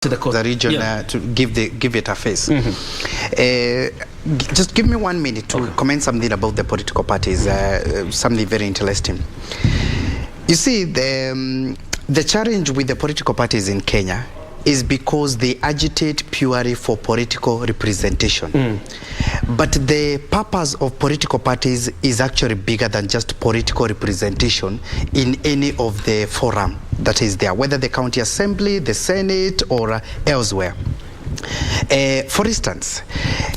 to the region to give it a face. Just give me 1 minute to comment something about the political parties, something very interesting. You see, the challenge with the political parties in Kenya is because they agitate purely for political representation. But the purpose of political parties is actually bigger than just political representation in any of the forum that is there, whether the county assembly, the Senate, or elsewhere. For instance,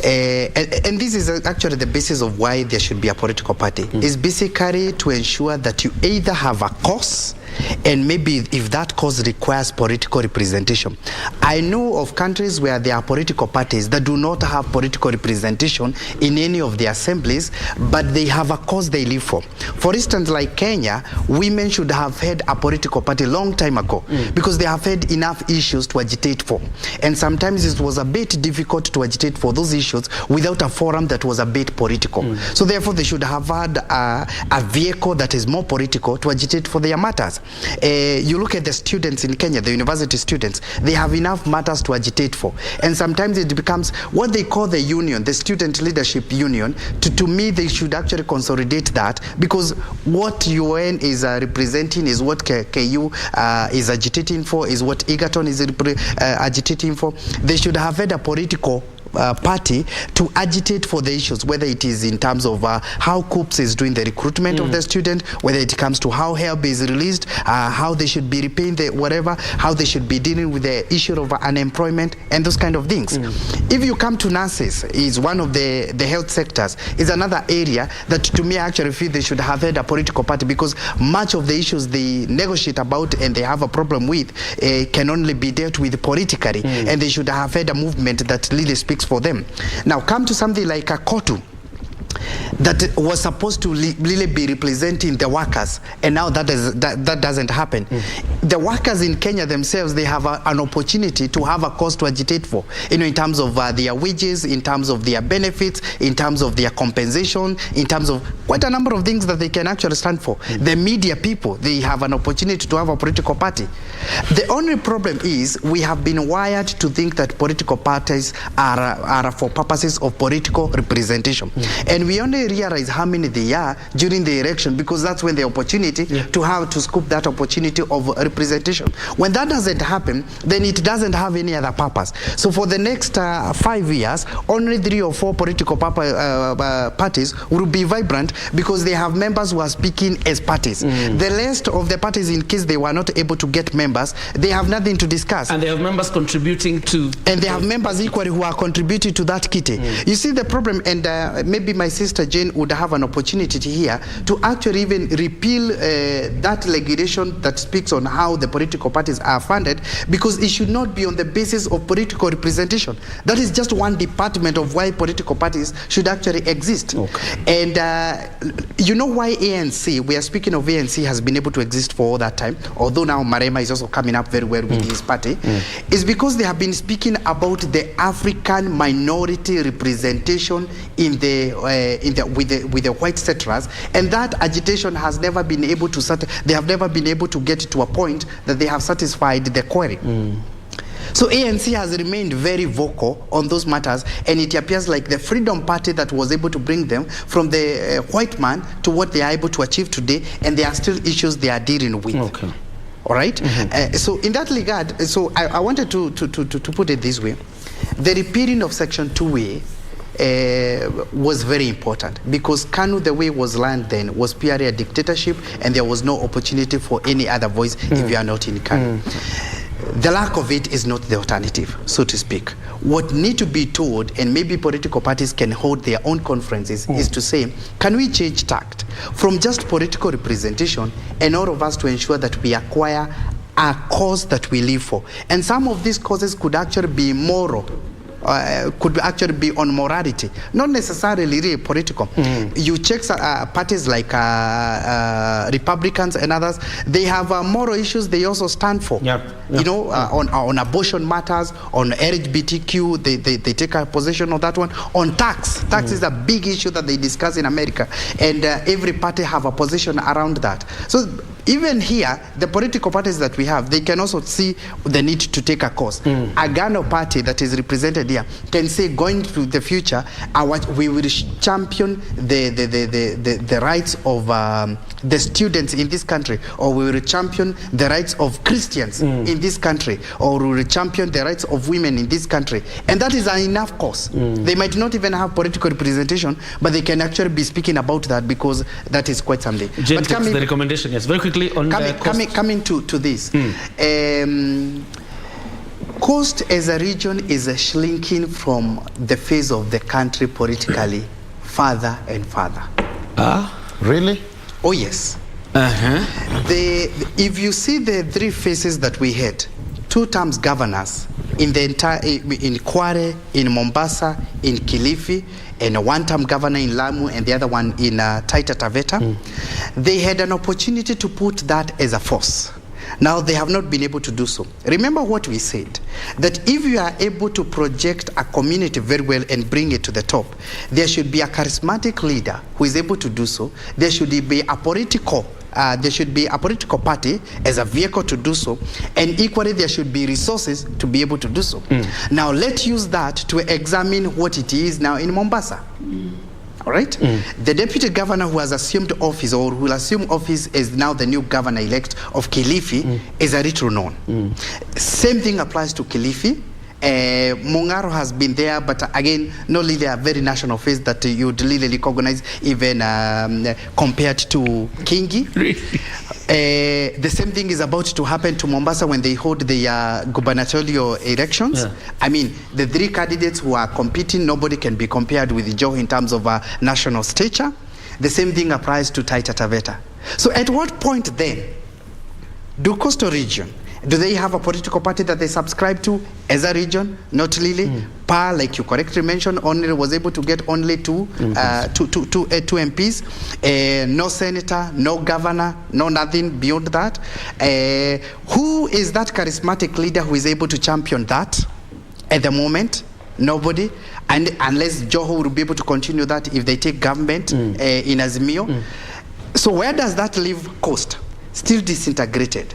and this is actually the basis of why there should be a political party, is basically to ensure that you either have a cause, and maybe if that cause requires political representation. I know of countries where there are political parties that do not have political representation in any of the assemblies, but they have a cause they live for. For instance, like Kenya, women should have had a political party long time ago because they have had enough issues to agitate for. And sometimes it was a bit difficult to agitate for those issues without a forum that was a bit political. So therefore, they should have had a vehicle that is more political to agitate for their matters. You look at the students in Kenya, the university students, they have enough matters to agitate for. And sometimes it becomes what they call the union, the student leadership union. To me, they should actually consolidate that, because what UN is representing is what KU is agitating for, is what Egerton is agitating for. They should have had a political party to agitate for the issues, whether it is in terms of how COOPS is doing the recruitment of the student, whether it comes to how help is released, how they should be repaying the whatever, how they should be dealing with the issue of unemployment and those kind of things. If you come to nurses, is one of the health sectors, is another area that to me I actually feel they should have had a political party, because much of the issues they negotiate about and they have a problem with can only be dealt with politically, and they should have had a movement that really speaks for them. Now come to something like a KOTU that was supposed to really be representing the workers, and now that doesn't happen. The workers in Kenya themselves, they have an opportunity to have a cause to agitate for, in terms of their wages, in terms of their benefits, in terms of their compensation, in terms of quite a number of things that they can actually stand for. The media people, they have an opportunity to have a political party. The only problem is we have been wired to think that political parties are for purposes of political representation. And we only realize how many they are during the election, because that's when the opportunity to have to scoop that opportunity of representation. When that doesn't happen, then it doesn't have any other purpose. So for the next 5 years, only 3 or 4 political parties will be vibrant, because they have members who are speaking as parties. The rest of the parties, in case they were not able to get members, they have nothing to discuss. And they have members contributing to... And they have members equally who are contributing to that kitty. You see the problem, and maybe my sister Jane would have an opportunity here to actually even repeal that regulation that speaks on how the political parties are funded, because it should not be on the basis of political representation. That is just one department of why political parties should actually exist. And you know why ANC, we are speaking of ANC, has been able to exist for all that time, although now Marema is also coming up very well with his party, is because they have been speaking about the African minority representation in with the white settlers, and that agitation has never been able to they have never been able to get to a point that they have satisfied the query. So ANC has remained very vocal on those matters, and it appears like the Freedom Party that was able to bring them from the white man to what they are able to achieve today, and there are still issues they are dealing with. All right? So in that regard, so I wanted to put it this way. The repealing of Section 2A was very important, because KANU, the way it was run then, was purely a dictatorship, and there was no opportunity for any other voice if you are not in KANU. The lack of it is not the alternative, so to speak. What need to be told, and maybe political parties can hold their own conferences, is to say, can we change tact from just political representation, and all of us to ensure that we acquire a cause that we live for? And some of these causes could actually be moral, could actually be on morality, not necessarily really political. You check parties like Republicans and others, they have moral issues they also stand for. You know, on abortion matters, on LGBTQ, they take a position on that one. On tax is a big issue that they discuss in America, and every party have a position around that. So even here, the political parties that we have, they can also see the need to take a course. A Ghana party that is represented here can say, going to the future, we will champion the rights of the students in this country, or we will champion the rights of Christians in this country, or we will champion the rights of women in this country. And that is an enough cause. They might not even have political representation, but they can actually be speaking about that, because that is quite something. But the recommendation, yes, very quickly on coming to this. Coast as a region is shrinking from the face of the country politically further and further. Really? Oh yes. If you see the three phases that we had, 2 terms governors in the entire, in Kware, in Mombasa, in Kilifi, and a 1-term governor in Lamu, and the other one in Taita Taveta, they had an opportunity to put that as a force. Now they have not been able to do so. Remember what we said, that if you are able to project a community very well and bring it to the top, there should be a charismatic leader who is able to do so. There should be a political party as a vehicle to do so, and equally there should be resources to be able to do so. Now let's use that to examine what it is now in Mombasa. All right? The deputy governor who has assumed office, or who will assume office as now the new governor-elect of Kilifi, is a little known. Same thing applies to Kilifi. Mungaro has been there, but again, not really a very national face that you would really recognize, even compared to Kingi. The same thing is about to happen to Mombasa when they hold the gubernatorial elections. I mean, the 3 candidates who are competing, nobody can be compared with Joe in terms of national stature. The same thing applies to Taita Taveta. So at what point then do coastal region, do they have a political party that they subscribe to as a region? Not really. PAR, like you correctly mentioned, only was able to get only two MPs. No senator, no governor, no nothing beyond that. Who is that charismatic leader who is able to champion that at the moment? Nobody. And unless Joho will be able to continue that if they take government in Azimio. So where does that leave Coast? Still disintegrated.